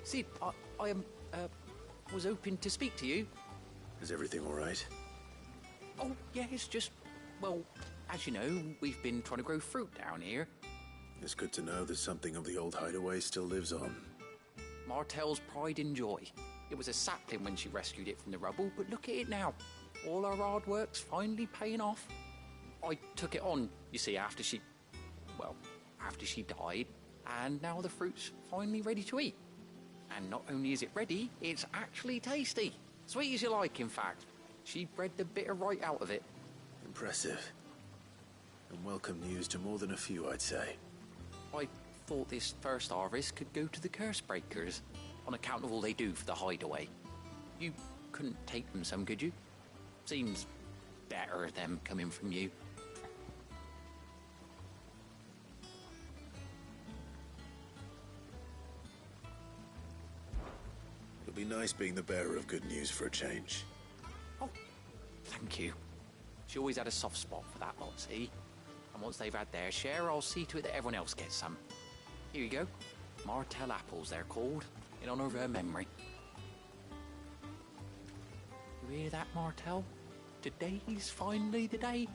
Sid, I was hoping to speak to you. Is everything all right? Oh, yeah, it's just, well, as you know, we've been trying to grow fruit down here. It's good to know that something of the old hideaway still lives on. Martel's pride and joy. It was a sapling when she rescued it from the rubble, but look at it now. All our hard work's finally paying off. I took it on, you see, after she died, and now the fruit's finally ready to eat. And not only is it ready, it's actually tasty. Sweet as you like, in fact. She bred the bitter right out of it. Impressive. And welcome news to more than a few, I'd say. I thought this first harvest could go to the curse breakers, on account of all they do for the hideaway. You couldn't take them some, could you? Seems better them coming from you. It'll be nice being the bearer of good news for a change. Oh, thank you. She always had a soft spot for that lot, see? And once they've had their share, I'll see to it that everyone else gets some. Here you go. Martel apples, they're called, in honour of her memory. You hear that, Martel? Today's finally the day.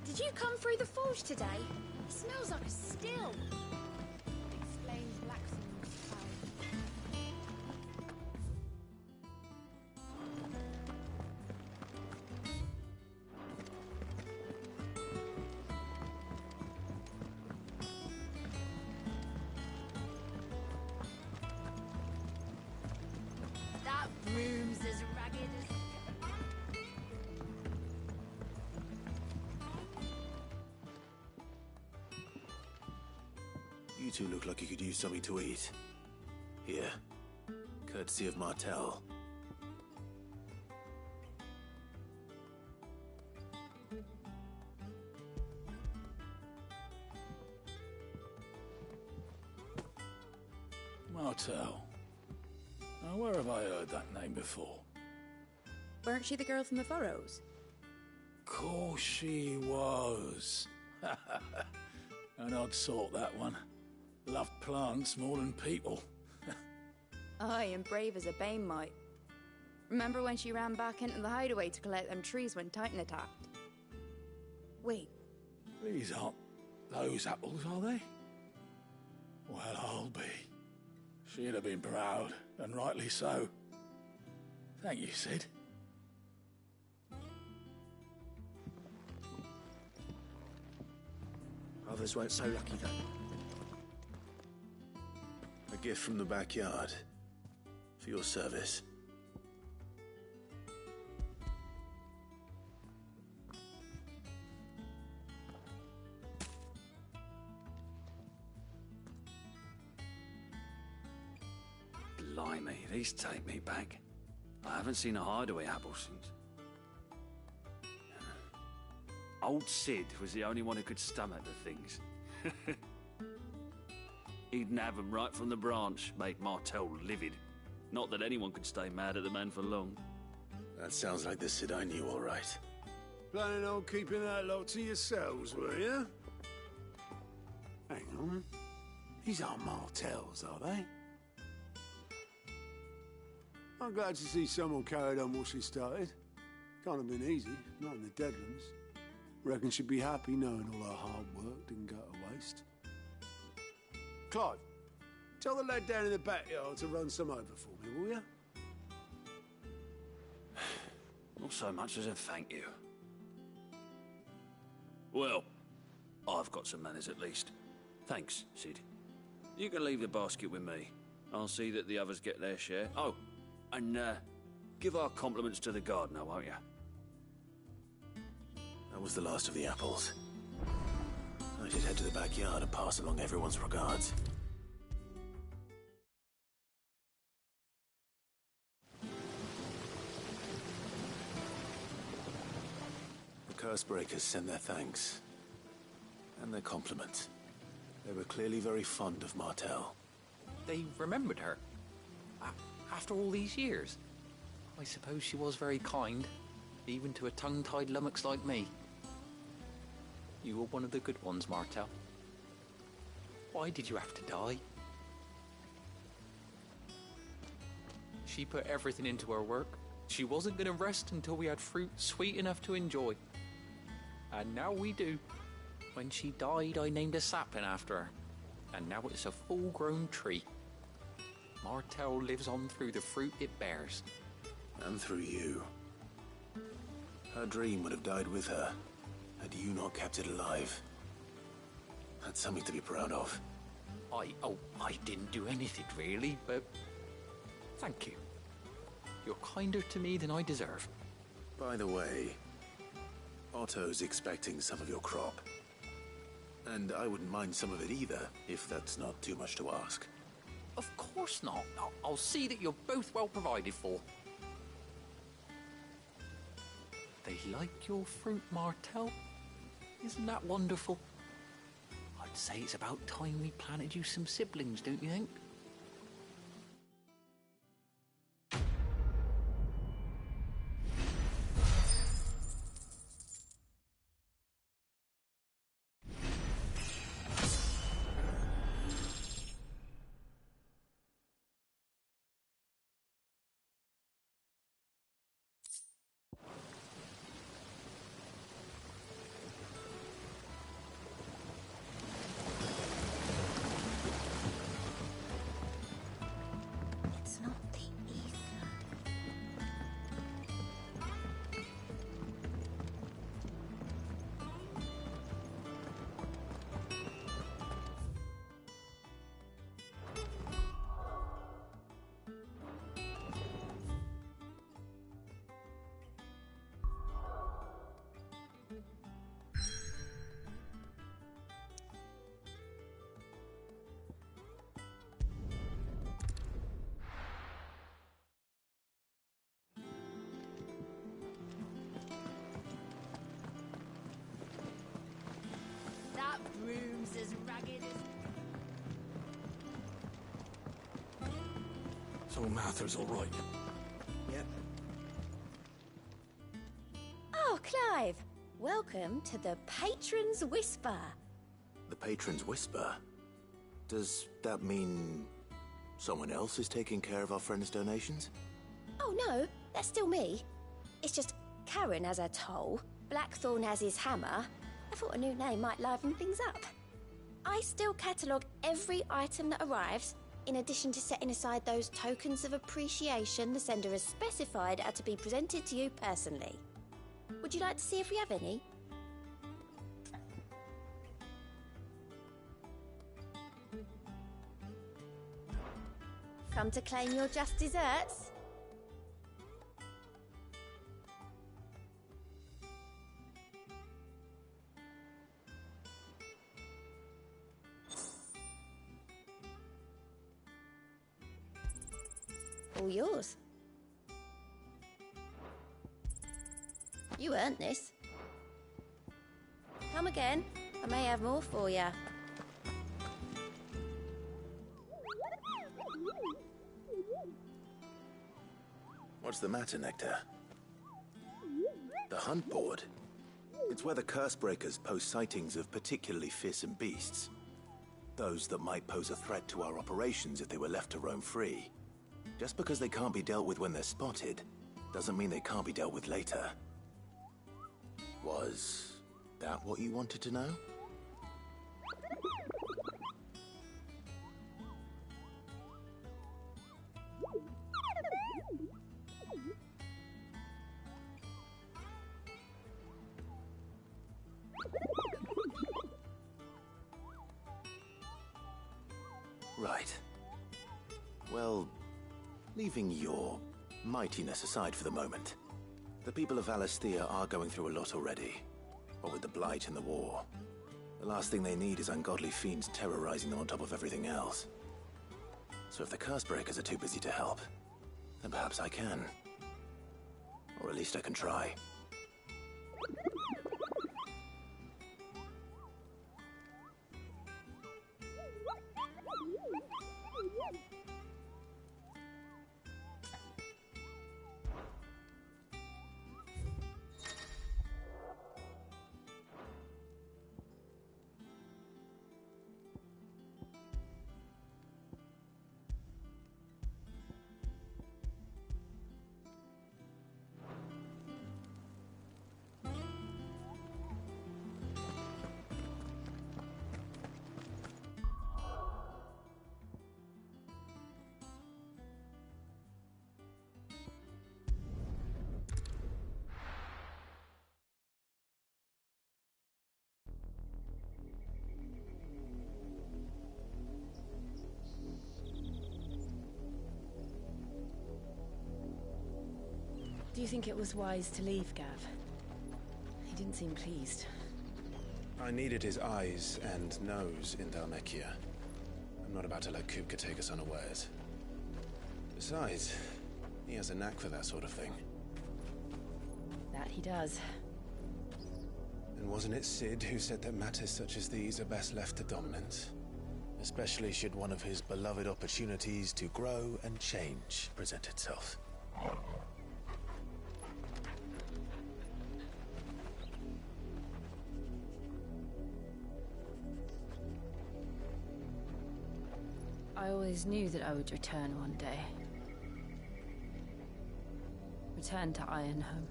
Did you come through the forge today? It smells like a still. Explains Blackson's power. That room's as ragged as... You two look like you could use something to eat. Here, courtesy of Martel. Martel. Now, where have I heard that name before? Weren't she the girl from the Furrows? Course she was. An odd sort, that one. Loved plants more than people. Aye, and brave as a bane might. Remember when she ran back into the hideaway to collect them trees when Titan attacked? Wait, These aren't those apples, are they? Well, I'll be. She'd have been proud, and rightly so. Thank you, Sid. Others weren't so lucky, though. A gift from the backyard. For your service. Blimey, these take me back. I haven't seen a hideaway apple since. Old Sid was the only one who could stomach the things. He'd nab 'em right from the branch, make Martel livid. Not that anyone could stay mad at the man for long. That sounds like the Sid I knew, all right. Planning on keeping that lot to yourselves, were you? Hang on. These aren't Martels, are they? I'm glad to see someone carried on what she started. Can't have been easy, not in the Deadlands. Reckon she'd be happy knowing all her hard work didn't go to waste. Clive, tell the lad down in the backyard to run some over for me, will you? Not so much as a thank you. Well, I've got some manners at least. Thanks, Sid. You can leave the basket with me. I'll see that the others get their share. Oh, and give our compliments to the gardener, won't you? That was the last of the apples. I should head to the backyard and pass along everyone's regards. The Cursebreakers send their thanks. And their compliments. They were clearly very fond of Martell. They remembered her. After all these years. I suppose she was very kind, even to a tongue-tied lummox like me. You were one of the good ones, Martell. Why did you have to die? She put everything into her work. She wasn't going to rest until we had fruit sweet enough to enjoy. And now we do. When she died, I named a sapling after her. And now it's a full-grown tree. Martell lives on through the fruit it bears. And through you. Her dream would have died with her, had you not kept it alive. That's something to be proud of. I didn't do anything really, but thank you. You're kinder to me than I deserve. By the way, Otto's expecting some of your crop. And I wouldn't mind some of it either, if that's not too much to ask. Of course not. I'll see that you're both well provided for. They like your fruit, Martell. Isn't that wonderful? I'd say it's about time we planted you some siblings, don't you think? It's not the ether. That broom's as ragged as... So Mather's all right. Yep. Oh, Clive! Welcome to the Patron's Whisper. The Patron's Whisper? Does that mean someone else is taking care of our friend's donations? Oh no, that's still me. It's just Karen has her toll, Blackthorn has his hammer. I thought a new name might liven things up. I still catalogue every item that arrives, in addition to setting aside those tokens of appreciation the sender has specified are to be presented to you personally. Would you like to see if we have any? Come to claim your just desserts? All yours. You earned this. Come again. I may have more for you. What's the matter, Nectar? The hunt board? It's where the Cursebreakers post sightings of particularly fearsome beasts. Those that might pose a threat to our operations if they were left to roam free. Just because they can't be dealt with when they're spotted, doesn't mean they can't be dealt with later. Was that what you wanted to know? Right. Well, leaving your mightiness aside for the moment, the people of Valisthea are going through a lot already. What with the Blight and the war. The last thing they need is ungodly fiends terrorizing them on top of everything else. So if the Cursebreakers are too busy to help, then perhaps I can. Or at least I can try. Do you think it was wise to leave, Gav? He didn't seem pleased. I needed his eyes and nose in Dhalmekia. I'm not about to let Kupka take us unawares. Besides, he has a knack for that sort of thing. That he does. And wasn't it Cid who said that matters such as these are best left to dominance? Especially should one of his beloved opportunities to grow and change present itself. I always knew that I would return one day. Return to Ironhome.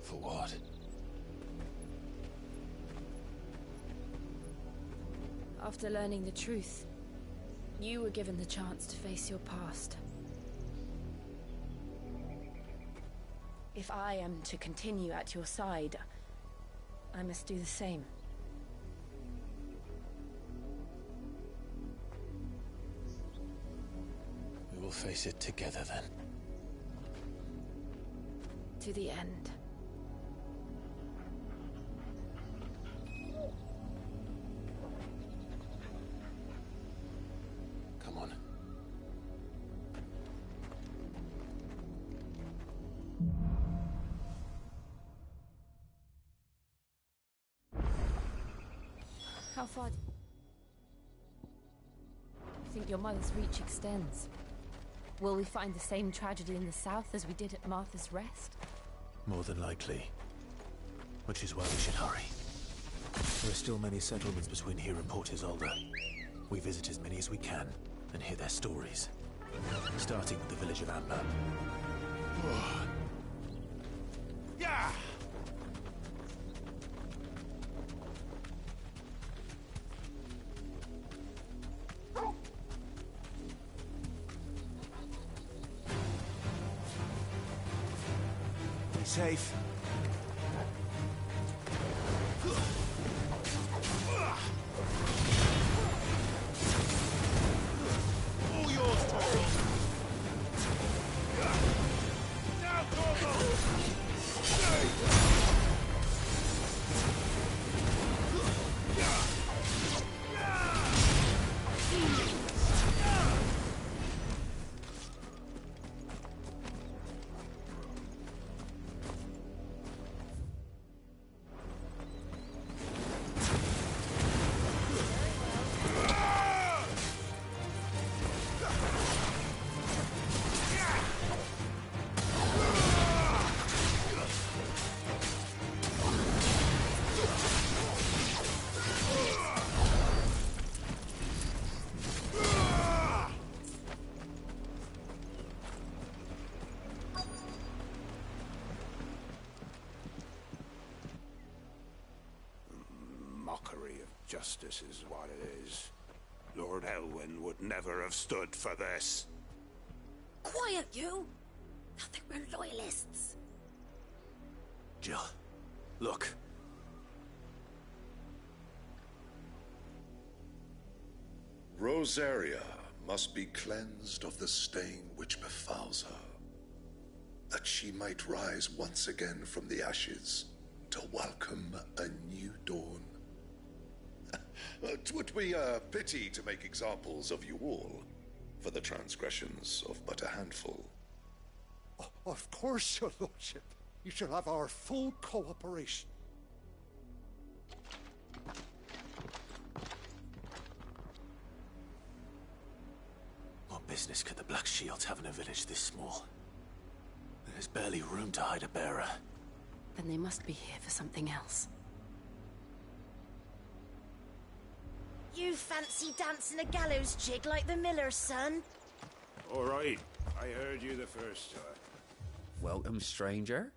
For what? After learning the truth, you were given the chance to face your past. If I am to continue at your side, I must do the same. We will face it together then. To the end. Come on. How far do you think your mother's reach extends? Will we find the same tragedy in the south as we did at Martha's Rest? More than likely. Which is why we should hurry. There are still many settlements between here and Port Isolde. We visit as many as we can and hear their stories. Starting with the village of Amber. Yeah! Be safe. All yours, Torgal! Now, Torgal! Mockery of justice is what it is. Lord Elwyn would never have stood for this. Quiet, you! I think we're loyalists. Jill, look. Rosaria must be cleansed of the stain which befouls her, that she might rise once again from the ashes to welcome a new dawn. 'Twould be a pity to make examples of you all for the transgressions of but a handful. Of course, your lordship. You shall have our full cooperation. What business could the Black Shields have in a village this small? There's barely room to hide a bearer. Then they must be here for something else. You fancy dancing a gallows jig like the miller's son? All right, I heard you the first time. Welcome, stranger.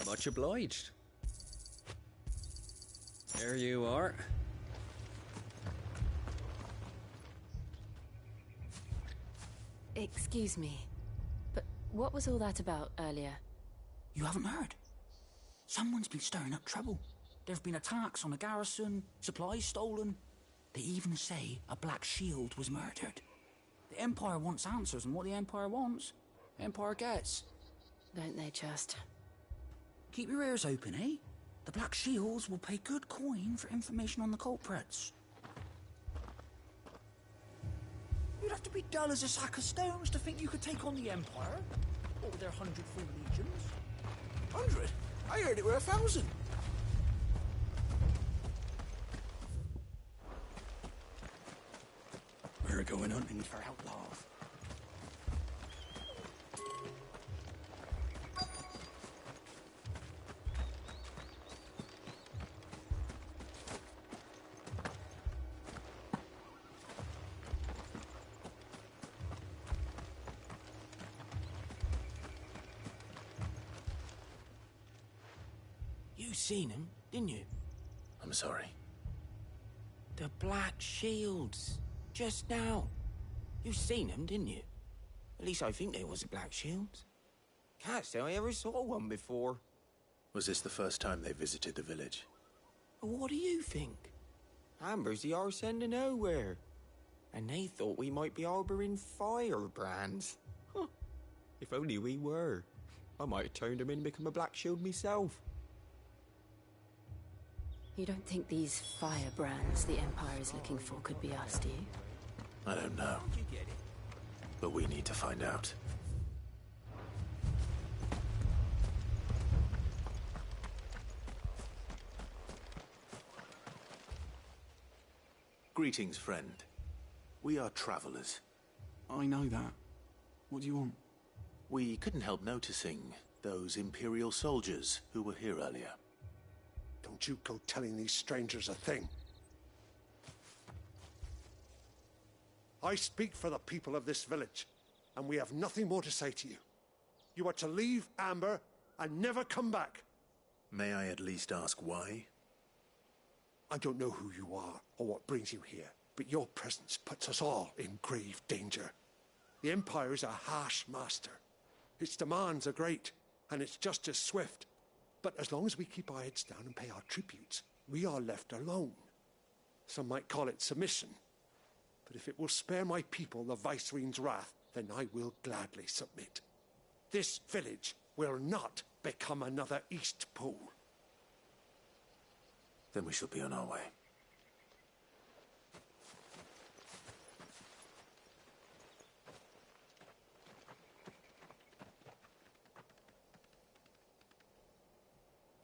Much obliged. There you are. Excuse me, but what was all that about earlier? You haven't heard? Someone's been stirring up trouble. There've been attacks on the garrison, supplies stolen. They even say a Black Shield was murdered. The Empire wants answers, and what the Empire wants, the Empire gets. Don't they just? Keep your ears open, eh? The Black Shields will pay good coin for information on the culprits. You'd have to be dull as a sack of stones to think you could take on the Empire. Or their 100 full legions. 100? I heard it were 1,000. We're going hunting for outlaws. You seen him, didn't you? I'm sorry. The Black Shields. Just now. You seen them, didn't you? At least I think they was a Black Shields. Can't say I ever saw one before. Was this the first time they visited the village? What do you think? Amber's the arse end of nowhere. And they thought we might be harbouring firebrands. Huh. If only we were. I might have turned them in and become a Black Shield myself. You don't think these firebrands the Empire is looking for could be us, do you? I don't know. But we need to find out. Greetings, friend. We are travelers. I know that. What do you want? We couldn't help noticing those Imperial soldiers who were here earlier. Don't you go telling these strangers a thing. I speak for the people of this village, and we have nothing more to say to you. You are to leave Amber and never come back. May I at least ask why? I don't know who you are or what brings you here, but your presence puts us all in grave danger. The Empire is a harsh master. Its demands are great, and its justice swift. But as long as we keep our heads down and pay our tributes, we are left alone. Some might call it submission. But if it will spare my people the Viceroy's wrath, then I will gladly submit. This village will not become another Eastpool. Then we shall be on our way.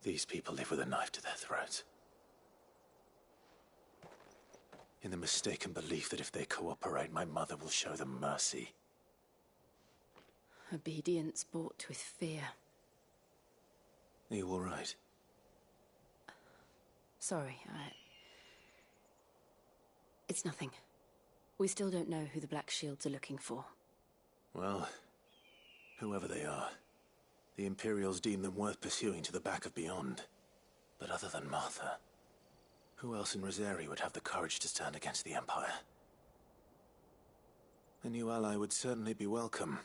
These people live with a knife to their throats. In the mistaken belief that if they cooperate, my mother will show them mercy. Obedience bought with fear. Are you all right? Sorry, It's nothing. We still don't know who the Black Shields are looking for. Well, whoever they are, the Imperials deem them worth pursuing to the back of beyond. But other than Martha, who else in Rosaria would have the courage to stand against the Empire? A new ally would certainly be welcome.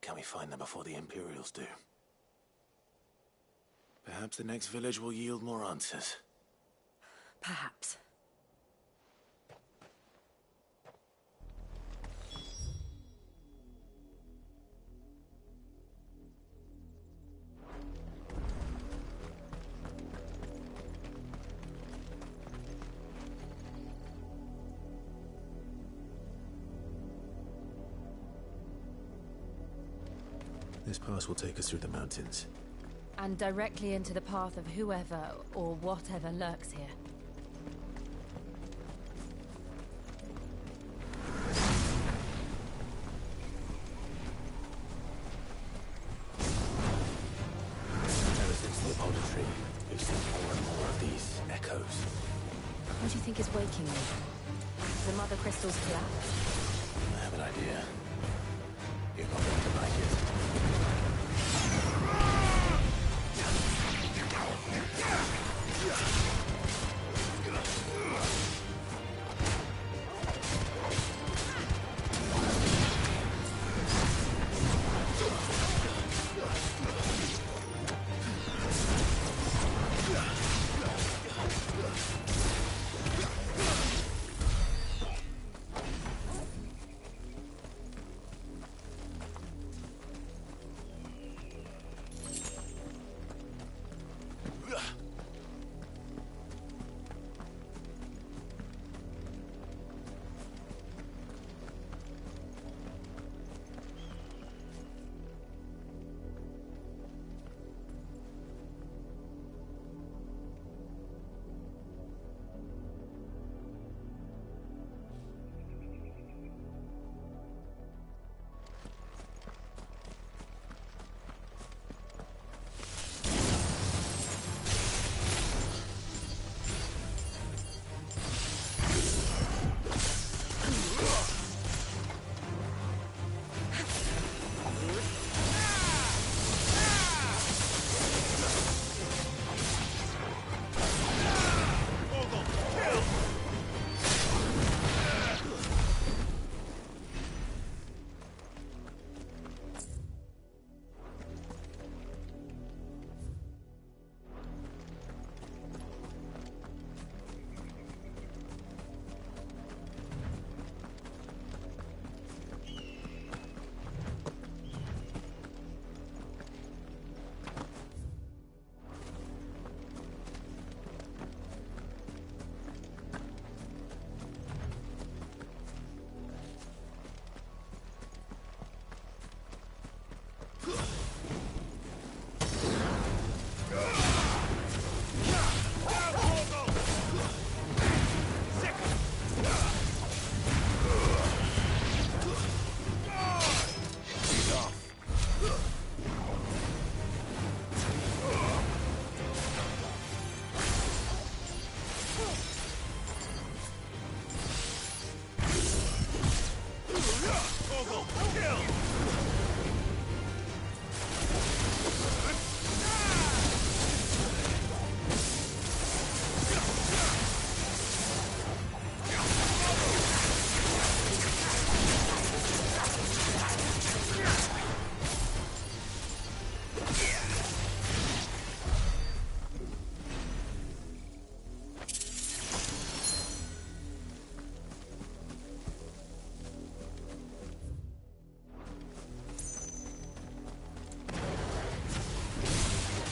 Can we find them before the Imperials do? Perhaps the next village will yield more answers. Perhaps. This pass will take us through the mountains. And directly into the path of whoever or whatever lurks here. Ever since the auditory, we've seen more and more of these echoes. What do you think is waking me? The Mother Crystal's collapse? I have an idea. You're not going to like it.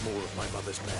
More of my mother's men.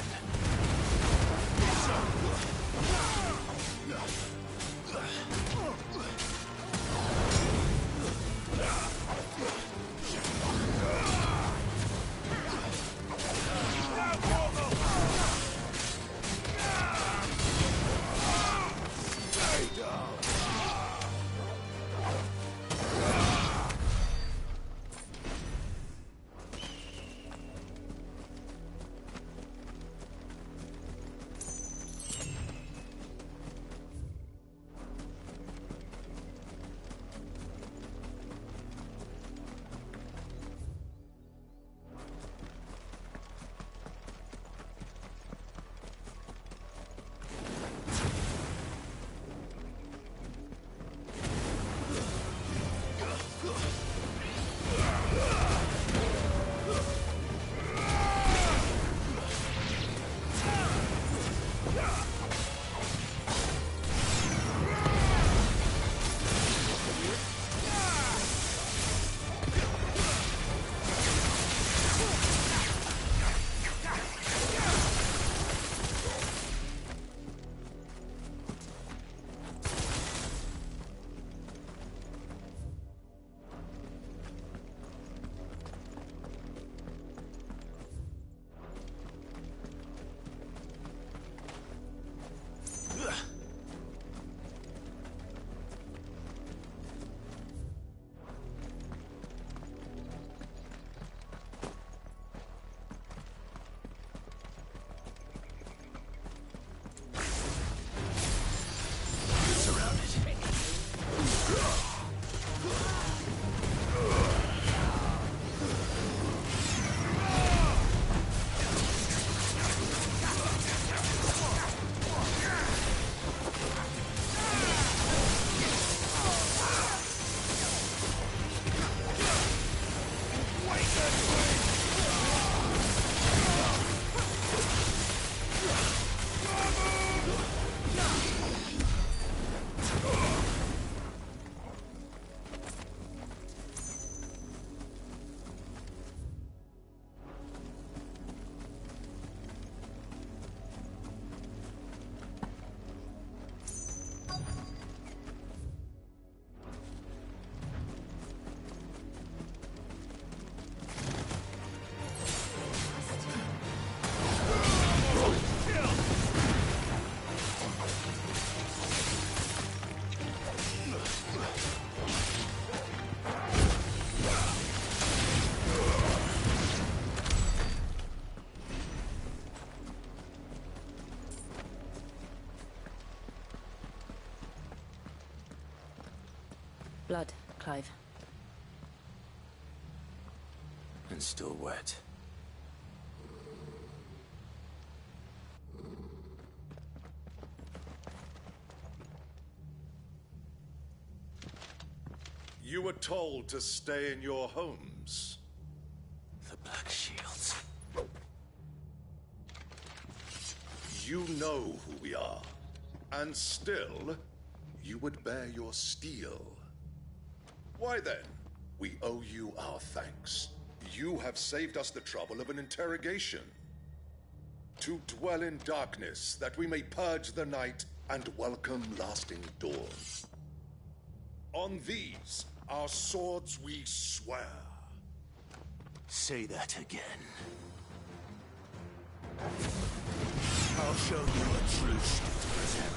Blood, Clive. And still wet. You were told to stay in your homes. The Black Shields. You know who we are. And still, you would bear your steel. Why then? We owe you our thanks. You have saved us the trouble of an interrogation. To dwell in darkness, that we may purge the night and welcome lasting dawn. On these, our swords we swear. Say that again. I'll show you a true state area.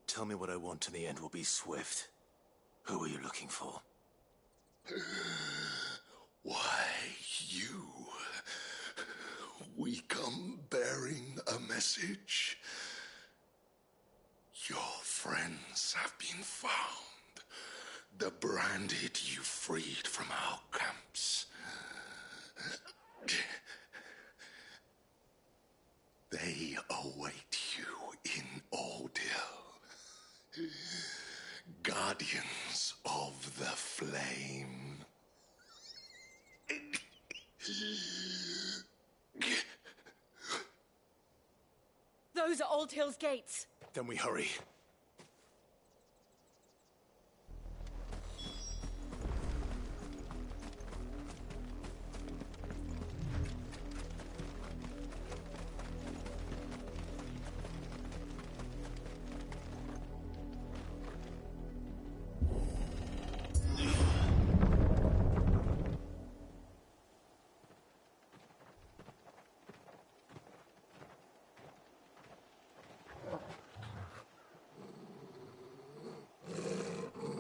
Tell me what I want and the end will be swift. Who are you looking for? Why, you. We come bearing a message. Your friends have been found. The branded you freed from our camps. They await you in Aldil. Guardians of the Flame. Those are Old Hill's gates. Then we hurry.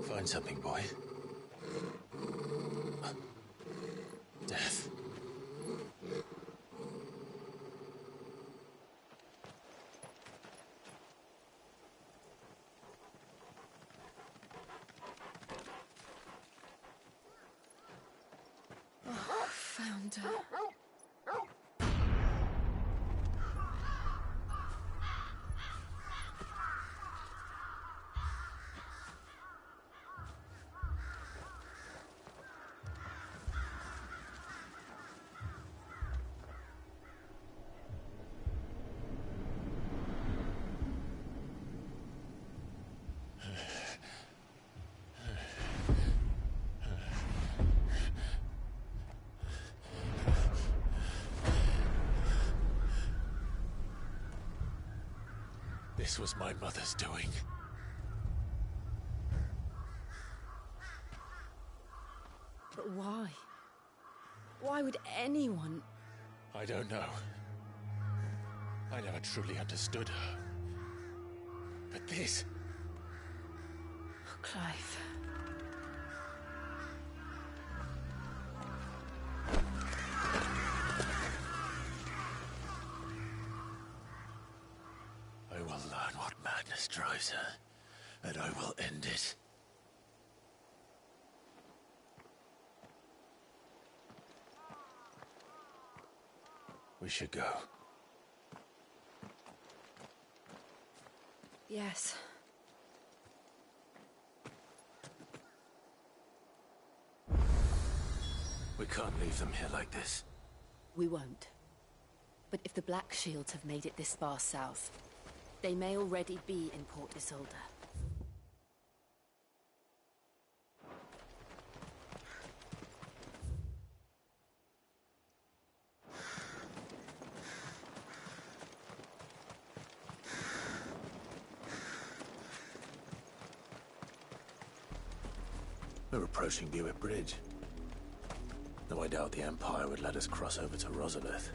Find something, boy. Death. Oh, found her. This was my mother's doing. But why? Why would anyone... I don't know. I never truly understood her. But this... Clive... I will learn what madness drives her, and I will end it. We should go. Yes. We can't leave them here like this. We won't. But if the Black Shields have made it this far south, they may already be in Port Isolde. We're approaching Buick Bridge. Though I doubt the Empire would let us cross over to Rosalith.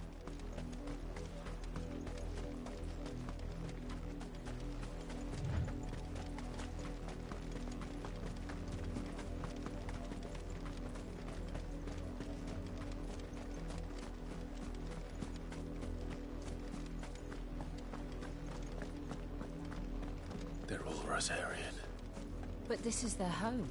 They're all Rosarian. But this is their home.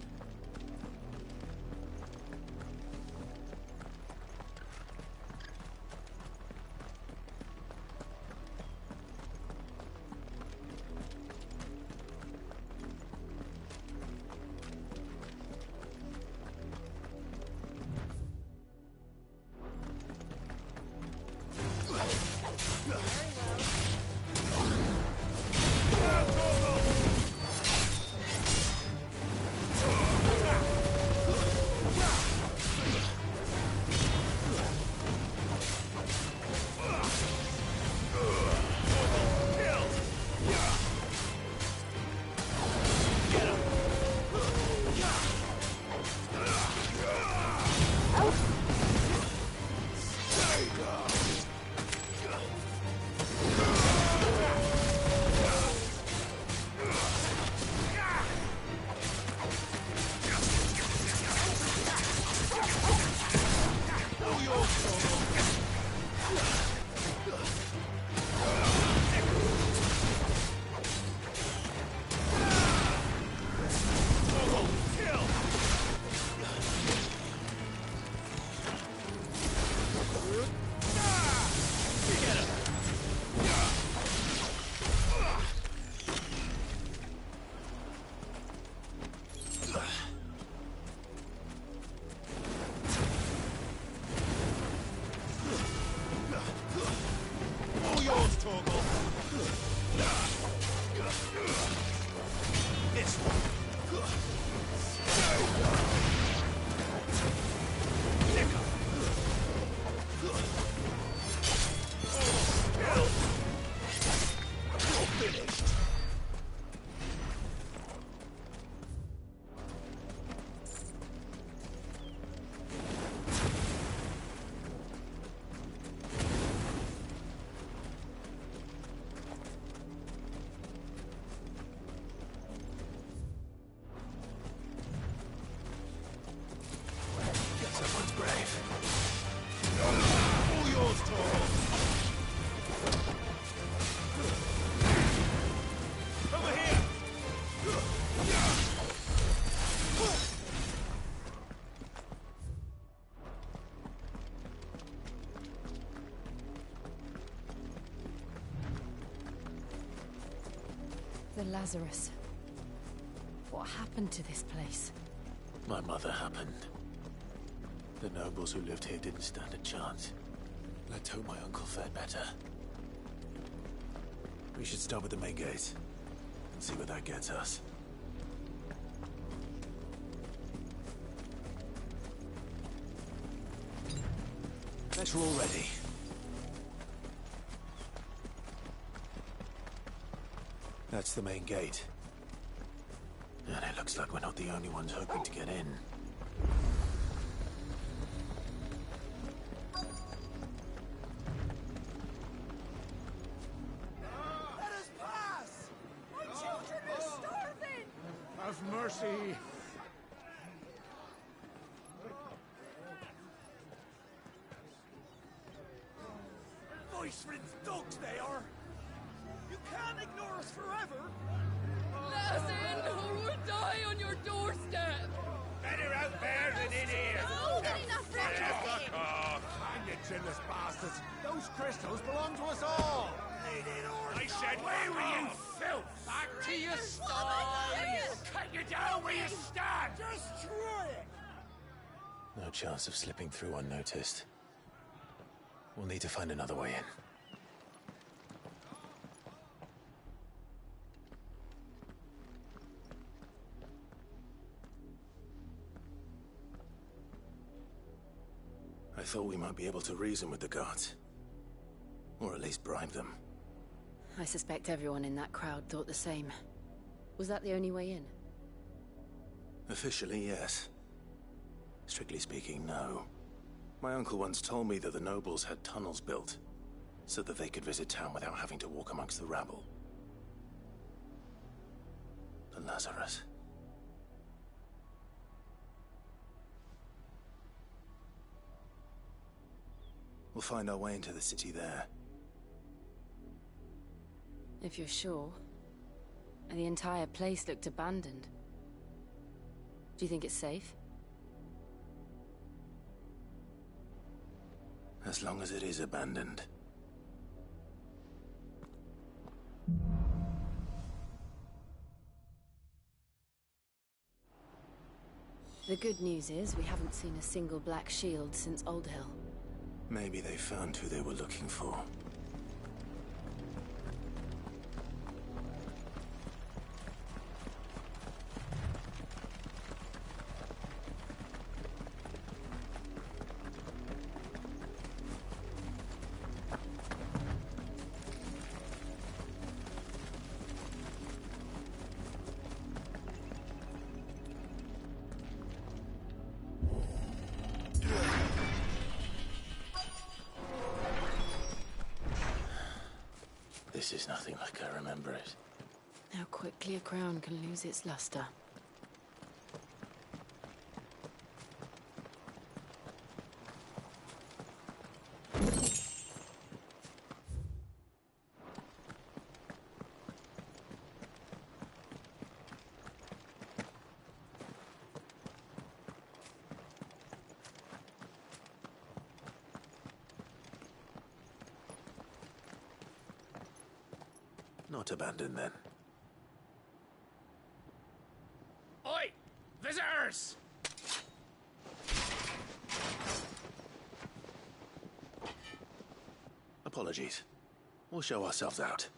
Someone's brave. All yours, Torvald. Over here! The Lazarus. What happened to this place? My mother happened. The nobles who lived here didn't stand a chance. Let's hope my uncle fared better. We should start with the main gate and see where that gets us. Better already. That's the main gate. And it looks like we're not the only ones hoping to get in. Let us pass! My children are starving! Have mercy! Voice-ridden dogs they are! You can't ignore us forever! Let us in, or we'll die on your doorstep! Better out there than in here! Oh, good enough, Fuck off! Hang you chinless bastards! Those crystals belong to us all! I said, where were you, filth? Back to your sties! Cut you down where you stand! Just try it! No chance of slipping through unnoticed. We'll need to find another way in. I thought we might be able to reason with the guards. Or at least bribe them. I suspect everyone in that crowd thought the same. Was that the only way in? Officially, yes. Strictly speaking, no. My uncle once told me that the nobles had tunnels built, so that they could visit town without having to walk amongst the rabble. The Lazarus. We'll find our way into the city there. If you're sure. The entire place looked abandoned. Do you think it's safe? As long as it is abandoned. The good news is we haven't seen a single black shield since Old Hill. Maybe they found who they were looking for. This is nothing like I remember it. How quickly a crown can lose its luster. Not abandoned, then. Oi! Visitors! Apologies. We'll show ourselves out.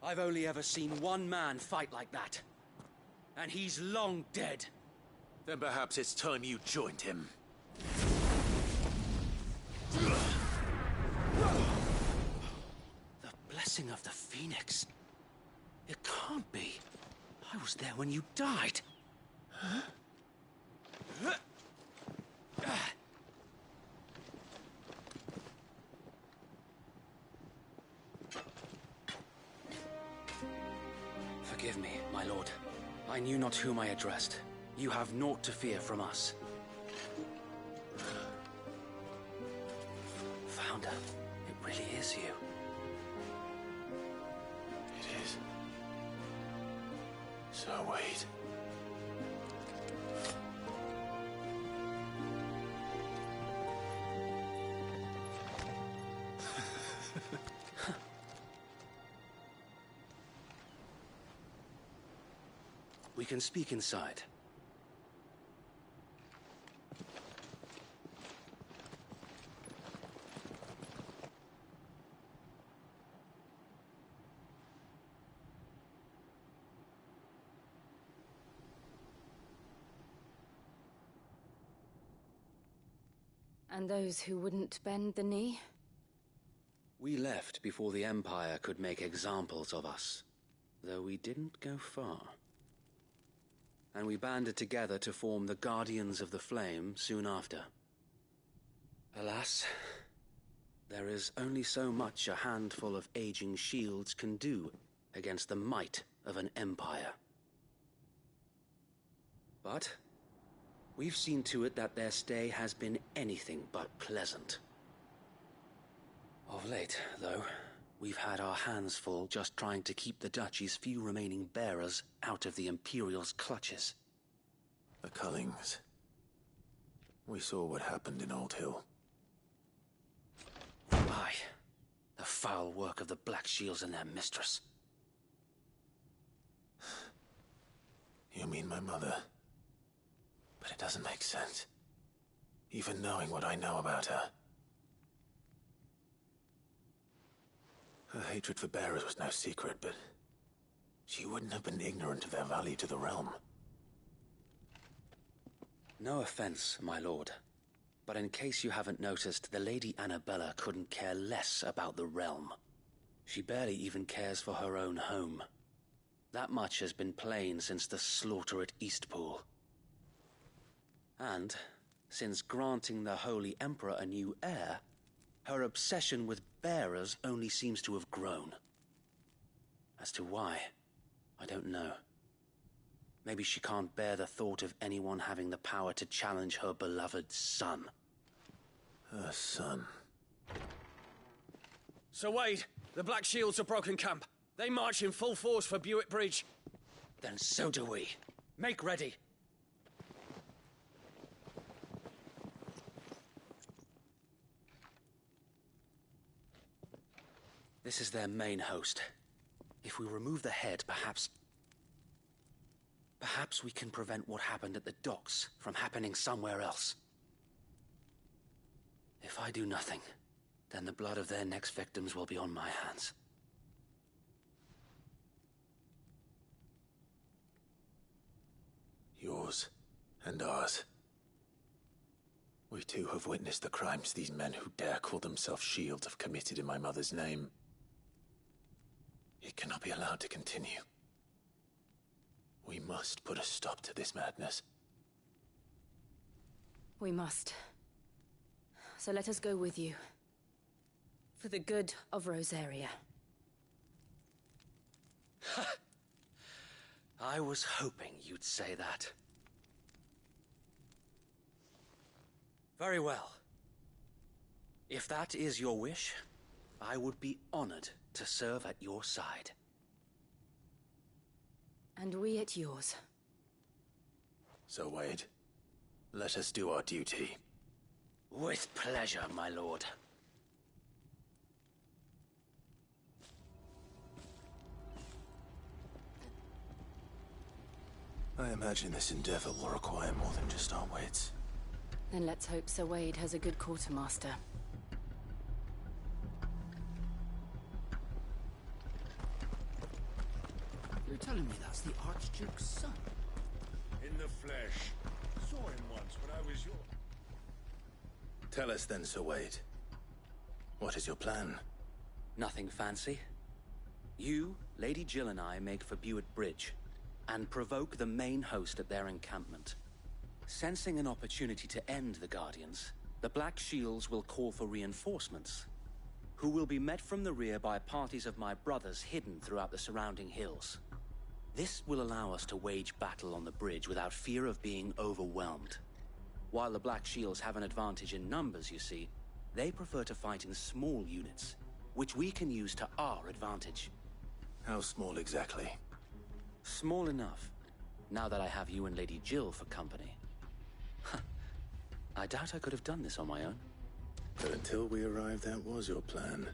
I've only ever seen one man fight like that. And he's long dead. Then perhaps it's time you joined him. The blessing of the Phoenix. It can't be. I was there when you died. Huh? Forgive me, my lord. I knew not whom I addressed. You have naught to fear from us. Founder, it really is you. It is. Sir Wade. We can speak inside. And those who wouldn't bend the knee? We left before the Empire could make examples of us, though we didn't go far. And we banded together to form the Guardians of the Flame soon after. Alas, there is only so much a handful of aging shields can do against the might of an empire. But we've seen to it that their stay has been anything but pleasant. Of late, though, we've had our hands full just trying to keep the Duchy's few remaining bearers out of the Imperial's clutches. The Cullings. We saw what happened in Old Hill. Aye. The foul work of the Black Shields and their mistress. You mean my mother? But it doesn't make sense. Even knowing what I know about her. Her hatred for bearers was no secret, but she wouldn't have been ignorant of their value to the realm. No offense, my lord, but in case you haven't noticed, the Lady Annabella couldn't care less about the realm. She barely even cares for her own home. That much has been plain since the slaughter at Eastpool. And, since granting the Holy Emperor a new heir, her obsession with bearers only seems to have grown. As to why, I don't know. Maybe she can't bear the thought of anyone having the power to challenge her beloved son. Her son? Sir Wade, the Black Shields have broken camp. They march in full force for Buick Bridge. Then so do we. Make ready. This is their main host. If we remove the head, perhaps we can prevent what happened at the docks from happening somewhere else. If I do nothing, then the blood of their next victims will be on my hands. Yours and ours. We too have witnessed the crimes these men who dare call themselves shields have committed in my mother's name. It cannot be allowed to continue. We must put a stop to this madness. We must. So let us go with you. For the good of Rosaria. I was hoping you'd say that. Very well. If that is your wish, I would be honored to serve at your side. And we at yours. So, Wade, let us do our duty. With pleasure, my lord. I imagine this endeavor will require more than just our wits. Then let's hope Sir Wade has a good quartermaster. You're telling me that's the Archduke's son? In the flesh. Saw him once when I was your... Tell us then, Sir Wade. What is your plan? Nothing fancy. You, Lady Jill and I make for Buick Bridge, and provoke the main host at their encampment. Sensing an opportunity to end the Guardians, the Black Shields will call for reinforcements, who will be met from the rear by parties of my brothers hidden throughout the surrounding hills. This will allow us to wage battle on the bridge without fear of being overwhelmed. While the Black Shields have an advantage in numbers, you see, they prefer to fight in small units, which we can use to our advantage. How small exactly? Small enough, now that I have you and Lady Jill for company. I doubt I could have done this on my own. But until we arrived, that was your plan.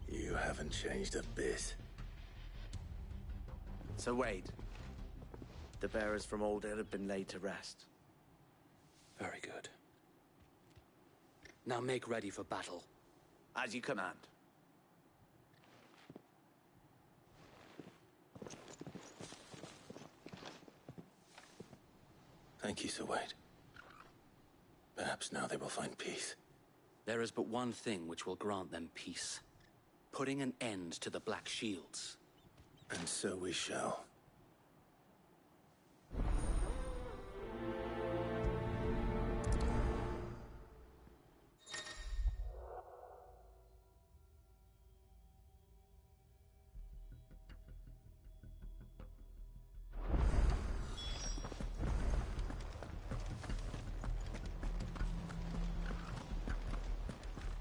You haven't changed a bit. So Wade, the bearers from Aldale have been laid to rest. Very good. Now make ready for battle. As you command. Thank you, Sir Wade. Perhaps now they will find peace. There is but one thing which will grant them peace. Putting an end to the Black Shields. And so we shall.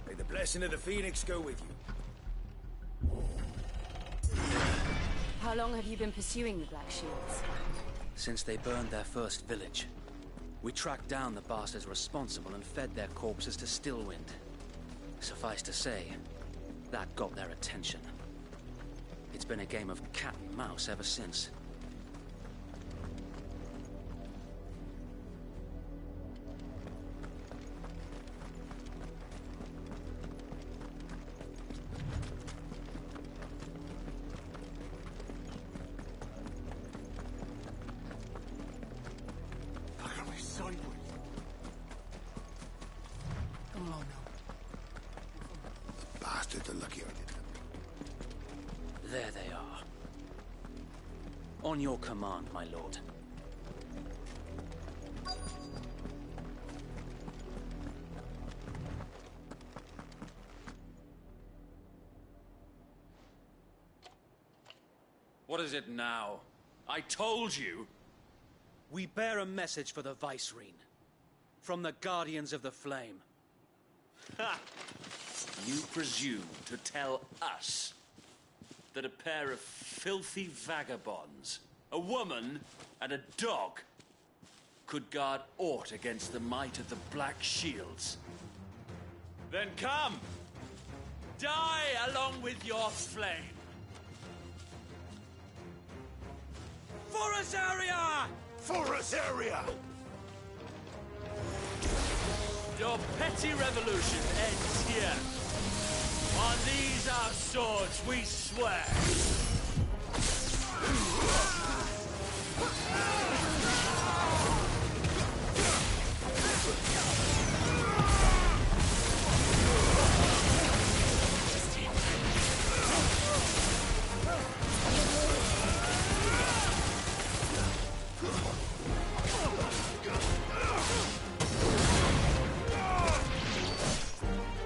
May the blessing of the Phoenix go with you. How long have you been pursuing the Black Shields? Since they burned their first village. We tracked down the bastards responsible and fed their corpses to Stillwind. Suffice to say, that got their attention. It's been a game of cat and mouse ever since. Bastards are lucky I did that. There they are. On your command, my lord. What is it now? I told you! We bear a message for the Vicereine. From the Guardians of the Flame. Ha! You presume to tell us that a pair of filthy vagabonds, a woman and a dog, could guard aught against the might of the Black Shields? Then come! Die along with your flame! For Azaria! For Azaria! Your petty revolution ends here. On these our swords we swear.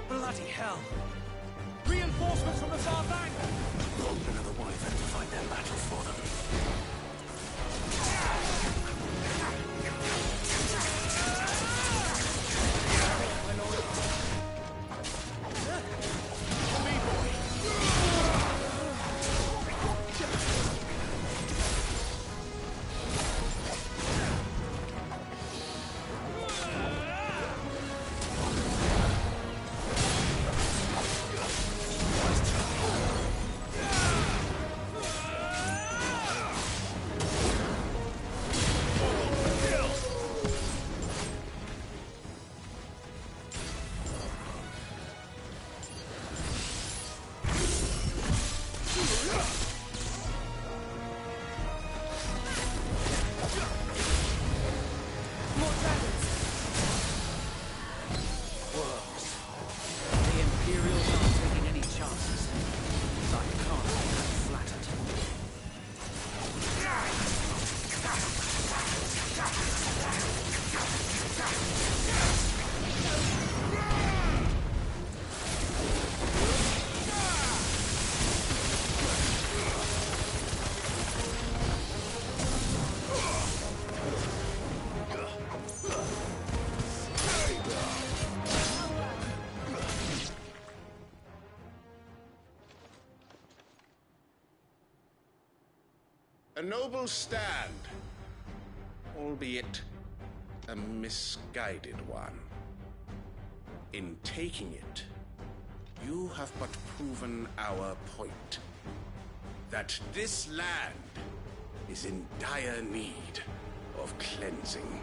Bloody hell! Reinforcements from the far bank! Another wyvern to fight their battles for them. noble stand, albeit a misguided one. In taking it, you have but proven our point. That this land is in dire need of cleansing.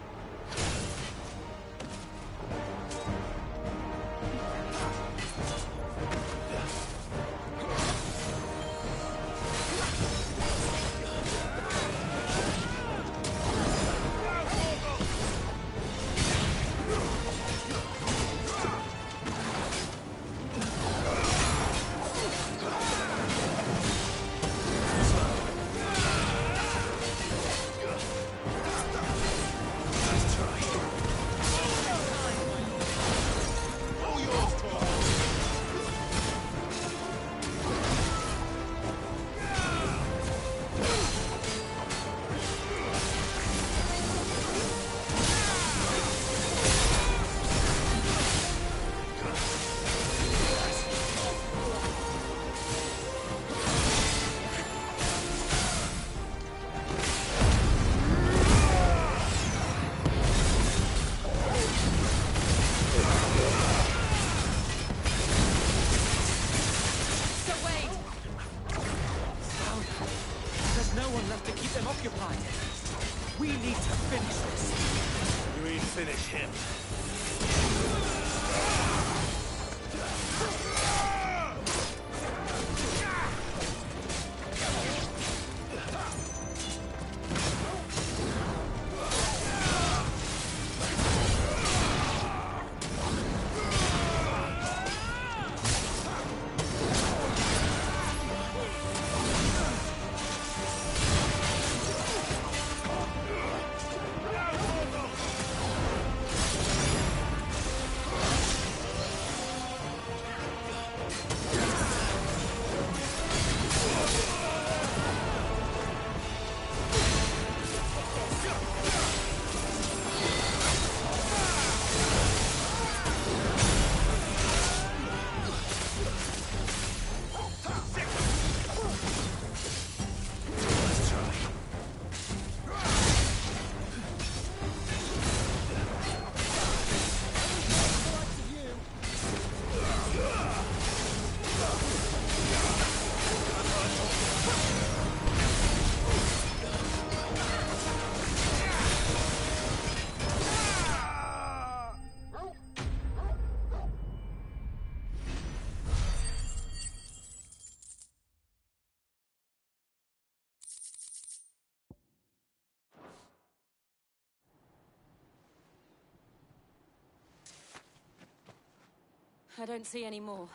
I don't see any more.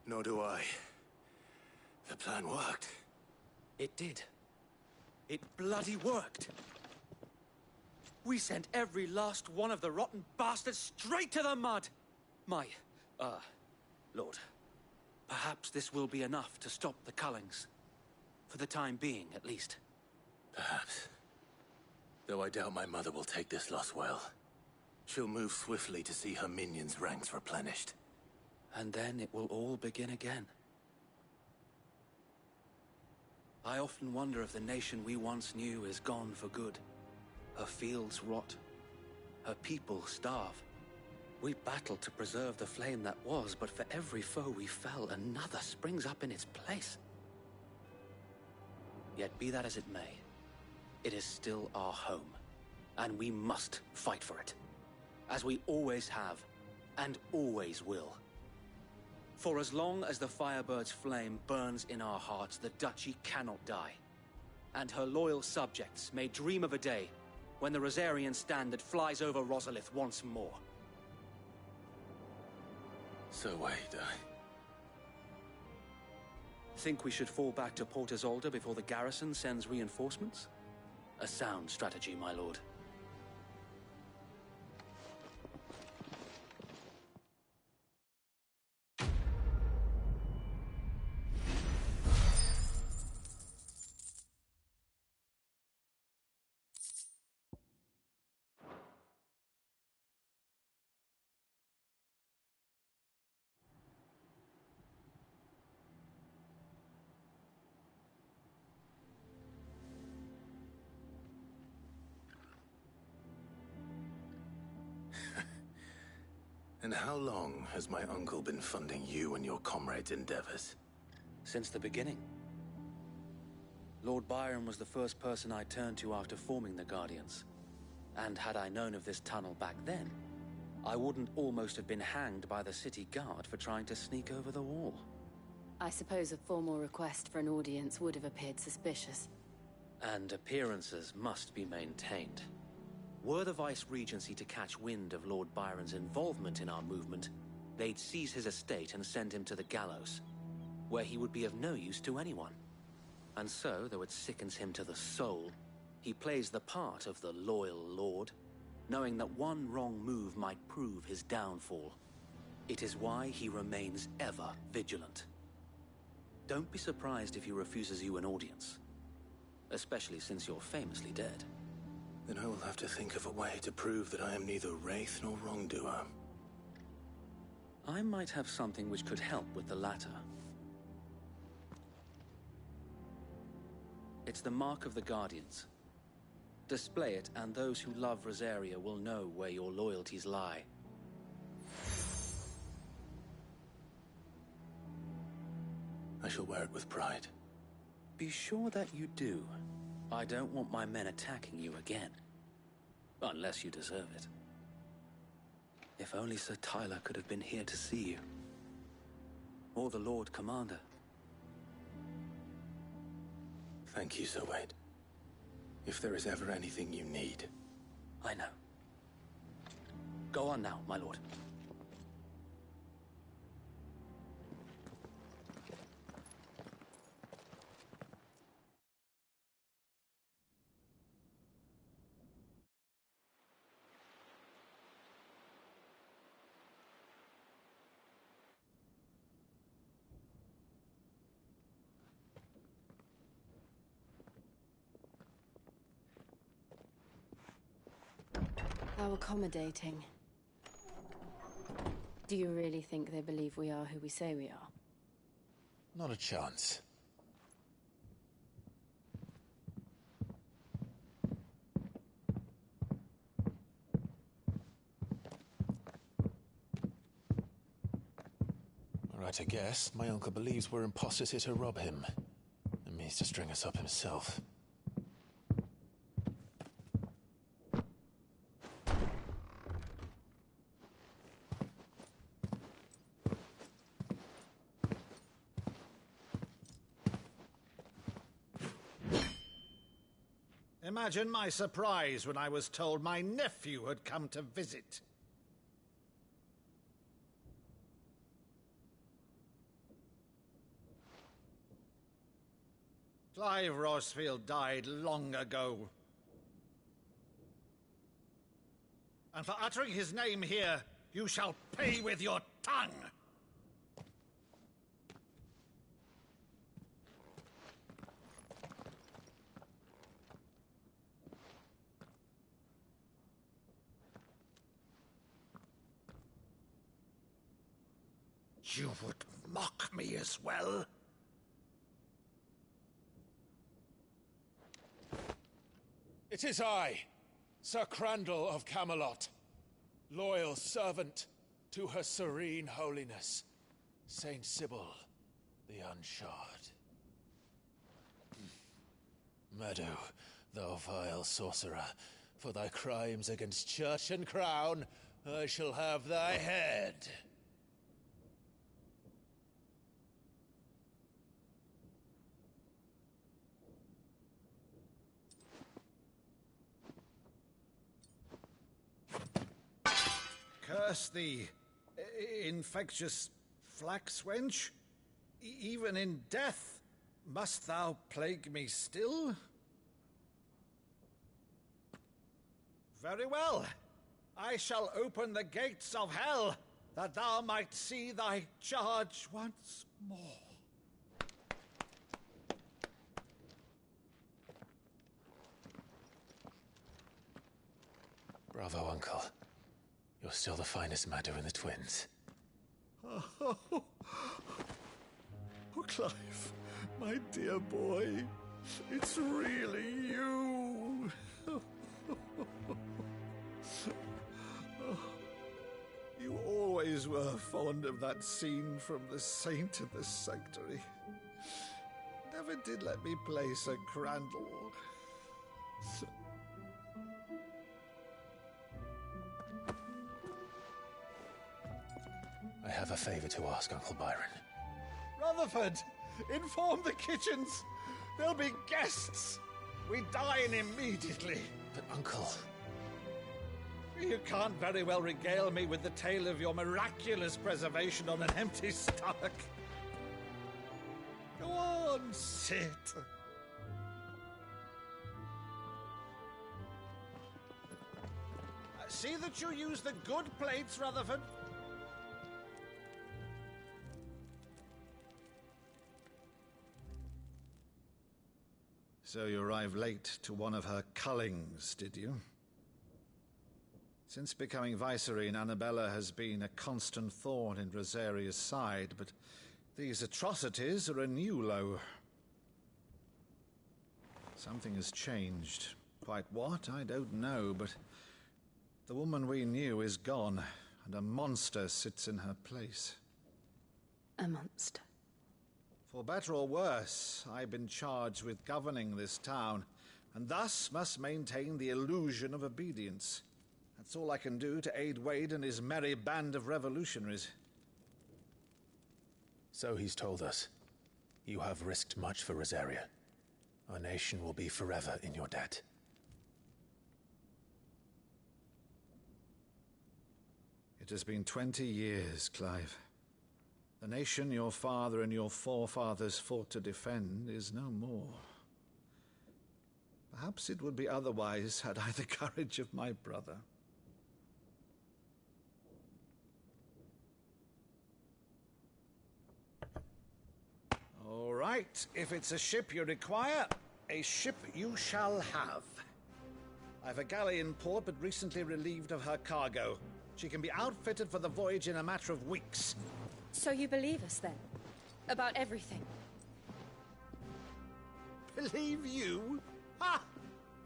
Nor do I. The plan worked. It did. It bloody worked. We sent every last one of the rotten bastards straight to the mud! Lord, perhaps this will be enough to stop the Cullings. For the time being, at least. Perhaps. Though I doubt my mother will take this loss well. She'll move swiftly to see her minions' ranks replenished. And then it will all begin again. I often wonder if the nation we once knew is gone for good. Her fields rot. Her people starve. We battled to preserve the flame that was, but for every foe we fell, another springs up in its place. Yet be that as it may, it is still our home, and we must fight for it. As we always have, and always will. For as long as the Firebird's flame burns in our hearts, the Duchy cannot die. And her loyal subjects may dream of a day when the Rosarian standard flies over Rosalith once more. So wait, Think we should fall back to Port Isolde before the garrison sends reinforcements? A sound strategy, my lord. And how long has my uncle been funding you and your comrades' endeavors? Since the beginning. Lord Byron was the first person I turned to after forming the Guardians. And had I known of this tunnel back then, I wouldn't almost have been hanged by the city guard for trying to sneak over the wall. I suppose a formal request for an audience would have appeared suspicious. And appearances must be maintained. Were the Vice-Regency to catch wind of Lord Byron's involvement in our movement, they'd seize his estate and send him to the gallows, where he would be of no use to anyone. And so, though it sickens him to the soul, he plays the part of the loyal lord, knowing that one wrong move might prove his downfall. It is why he remains ever vigilant. Don't be surprised if he refuses you an audience, especially since you're famously dead. Then I will have to think of a way to prove that I am neither wraith nor wrongdoer. I might have something which could help with the latter. It's the Mark of the Guardians. Display it, and those who love Rosaria will know where your loyalties lie. I shall wear it with pride. Be sure that you do. I don't want my men attacking you again. Unless you deserve it. If only Sir Tyler could have been here to see you. Or the Lord Commander. Thank you, Sir Wade. If there is ever anything you need. I know. Go on now, my lord. How accommodating. Do you really think they believe we are who we say we are? Not a chance. Right, I guess. My uncle believes we're imposters here to rob him. And means to string us up himself. Imagine my surprise when I was told my nephew had come to visit. Clive Rosfield died long ago. And for uttering his name here, you shall pay with your tongue! You would mock me as well? It is I, Sir Crandall of Camelot, loyal servant to Her Serene Holiness, Saint Sybil the Unshod. Meadow, thou vile sorcerer, for thy crimes against church and crown, I shall have thy head. Curse thee, infectious flax wench. Even in death, must thou plague me still? Very well. I shall open the gates of hell, that thou might see thy charge once more. Bravo, Uncle. You're still the finest Meadow in the twins. Oh, Clive, my dear boy, it's really you. You always always were fond of that scene from The Saint of the Sanctuary. Never did let me play Sir Crandall. I have a favor to ask, Uncle Byron. Rutherford, inform the kitchens. There'll be guests. We dine immediately. But, Uncle... You can't very well regale me with the tale of your miraculous preservation on an empty stomach. Go on, sit. See that you use the good plates, Rutherford. So you arrived late to one of her cullings, did you? Since becoming Vicereine, Annabella has been a constant thorn in Rosaria's side, but these atrocities are a new low. Something has changed. Quite what, I don't know, but the woman we knew is gone, and a monster sits in her place. A monster? For better or worse, I've been charged with governing this town, and thus must maintain the illusion of obedience. That's all I can do to aid Wade and his merry band of revolutionaries. So he's told us. You have risked much for Rosaria. Our nation will be forever in your debt. It has been 20 years, Clive. The nation your father and your forefathers fought to defend is no more. Perhaps it would be otherwise had I the courage of my brother. All right, if it's a ship you require, a ship you shall have. I've a galley in port, but recently relieved of her cargo. She can be outfitted for the voyage in a matter of weeks. So you believe us, then? About everything? Believe you? Ha!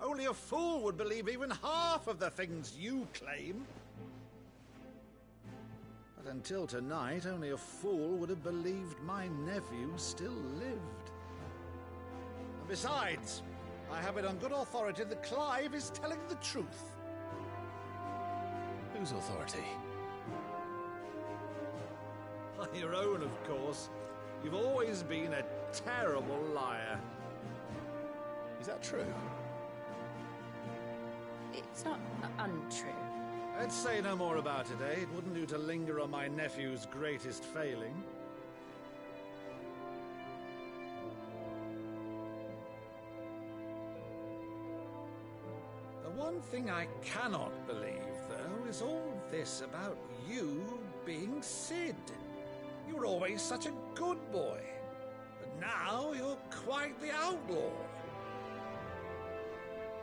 Only a fool would believe even half of the things you claim. But until tonight, only a fool would have believed my nephew still lived. And besides, I have it on good authority that Clive is telling the truth. Whose authority? Your own, of course. You've always been a terrible liar. Is that true? It's not untrue. Let's say no more about it, eh? It wouldn't do to linger on my nephew's greatest failing. The one thing I cannot believe, though, is all this about you being Cid. You were always such a good boy, but now you're quite the outlaw.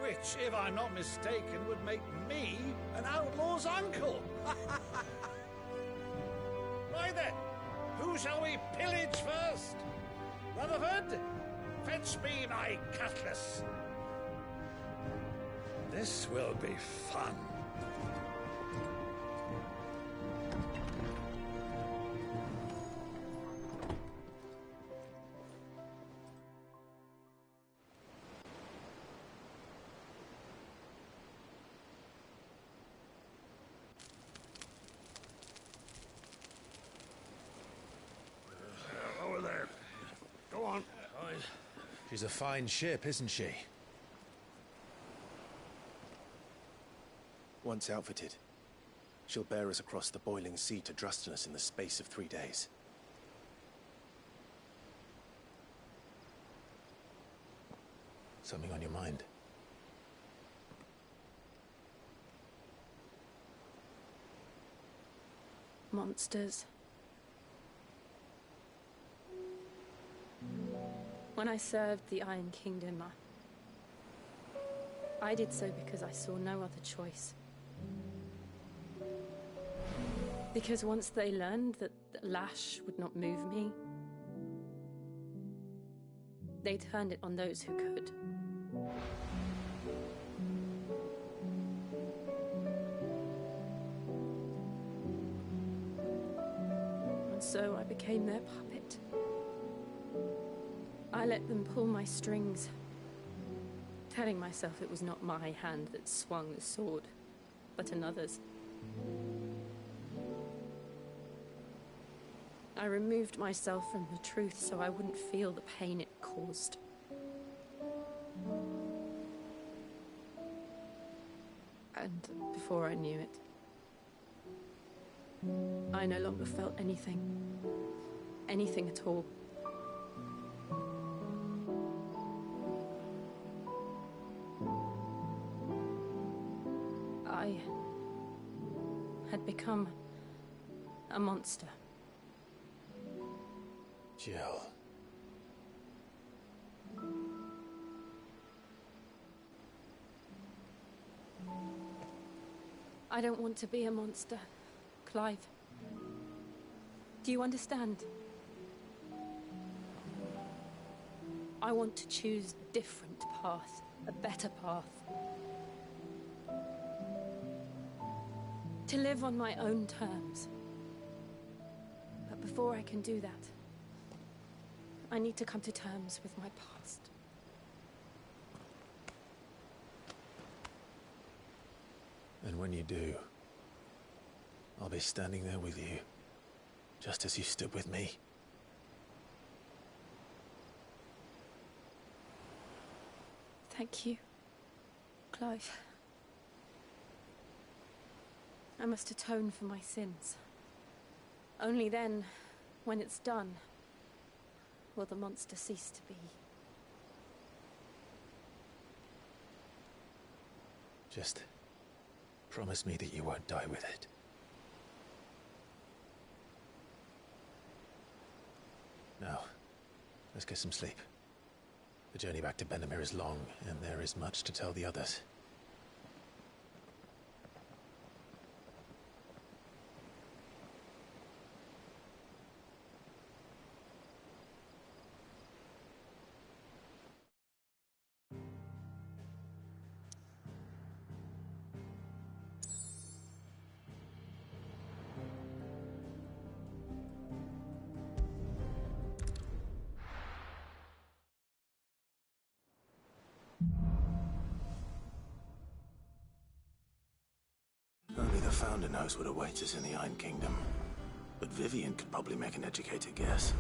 Which, if I'm not mistaken, would make me an outlaw's uncle. Right then, who shall we pillage first? Rutherford, fetch me my cutlass. This will be fun. Over there. Go on. She's a fine ship, isn't she? Once outfitted, she'll bear us across the boiling sea to Drustinus in the space of 3 days. Something on your mind? Monsters. When I served the Iron Kingdom, I did so because I saw no other choice. Because once they learned that the lash would not move me, they turned it on those who could. so I became their puppet. I let them pull my strings, telling myself it was not my hand that swung the sword, but another's. I removed myself from the truth so I wouldn't feel the pain it caused. And before I knew it, I no longer felt anything. Anything at all. I had become a monster. Jill. I don't want to be a monster, Clive. Do you understand? I want to choose a different path, a better path. To live on my own terms. But before I can do that, I need to come to terms with my past. And when you do, I'll be standing there with you, just as you stood with me. Thank you, Clive. I must atone for my sins. Only then, when it's done, will the monster cease to be. Just promise me that you won't die with it. Now, let's get some sleep. The journey back to Benamir is long, and there is much to tell the others. Only the Founder knows what awaits us in the Iron Kingdom. But Vivian could probably make an educated guess.